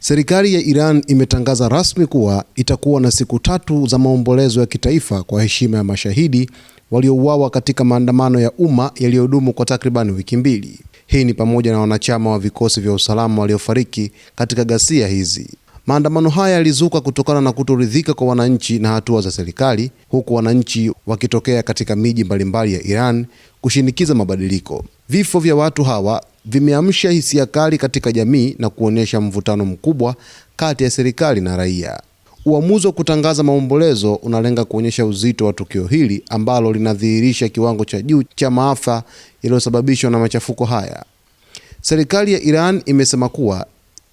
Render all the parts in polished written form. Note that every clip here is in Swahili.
Serikali ya Iran imetangaza rasmi kuwa itakuwa na siku 3 za maombolezo ya kitaifa kwa heshima ya mashahidi waliouawa katika maandamano ya umma yaliyodumu kwa takriban wiki 2. Hii ni pamoja na wanachama wa vikosi vya usalama waliofariki katika ghasia hizi. Maandamano haya yalizuka kutokana na kutoridhika kwa wananchi na hatua za serikali, huku wananchi wakitokea katika miji mbalimbali ya Iran kushinikiza mabadiliko. Vifo vya watu hawa vimeamsha hisia kali katika jamii na kuonyesha mvutano mkubwa kati ya serikali na raia. Uamuzi wa kutangaza maombolezo unalenga kuonyesha uzito wa tukio hili ambalo linadhihirisha kiwango cha juu cha maafa yaliyosababishwa na machafuko haya. Serikali ya Iran imesema kuwa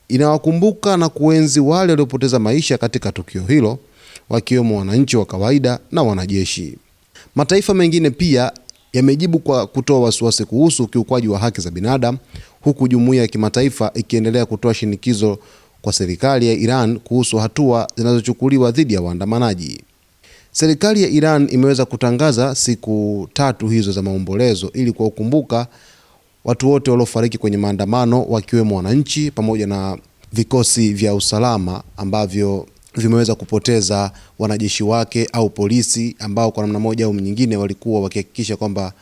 inawakumbuka na kuenzi wale waliopoteza maisha katika tukio hilo, wakiwemo wananchi wa kawaida na wanajeshi. Mataifa mengine pia yamejibu kwa kutoa wasiwasi kuhusu ukiukwaji wa haki za binadamu, huku jumuiya ya kimataifa ikiendelea kutoa shinikizo kwa serikali ya Iran kuhusu hatua zinazochukuliwa dhidi ya waandamanaji. Serikali ya Iran imeweza kutangaza siku 3 hizo za maombolezo ili kuwakumbuka watu wote waliofariki kwenye maandamano, wakiwemo wananchi pamoja na vikosi vya usalama ambavyo vimeweza kupoteza wanajeshi wake au polisi ambao kwa namna moja au nyingine walikuwa wakihakikisha kwamba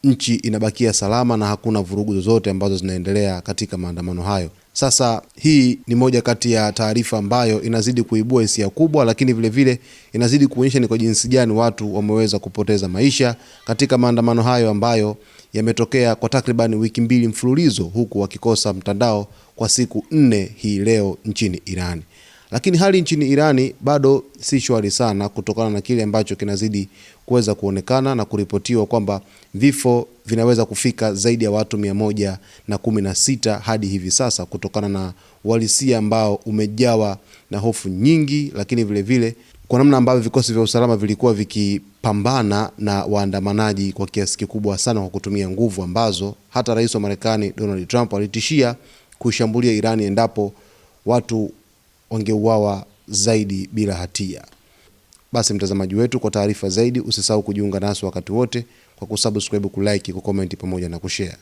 nchi inabakia salama na hakuna vurugu zozote ambazo zinaendelea katika maandamano hayo. Sasa hii ni moja kati ya taarifa ambayo inazidi kuibua hisia kubwa, lakini vile vile inazidi kuonyesha ni kwa jinsi gani watu wameweza kupoteza maisha katika maandamano hayo ambayo yametokea kwa takriban wiki 2 mfululizo, huku wakikosa mtandao kwa siku 4 hii leo nchini Iran. Lakini hali nchini Irani bado si shwari sana kutokana na kile ambacho kinazidi kuweza kuonekana na kuripotiwa kwamba vifo vinaweza kufika zaidi ya watu 116 hadi hivi sasa, kutokana na uhalisia ambao umejawa na hofu nyingi, lakini vile vile kwa namna ambavyo vikosi vya usalama vilikuwa vikipambana na waandamanaji kwa kiasi kikubwa sana kwa kutumia nguvu ambazo hata rais wa Marekani Donald Trump alitishia kushambulia Irani endapo watu wangeuawa zaidi bila hatia. Basi mtazamaji wetu, kwa taarifa zaidi usisahau kujiunga nasi wakati wote kwa kusubscribe, kulike, kucomment pamoja na kushare.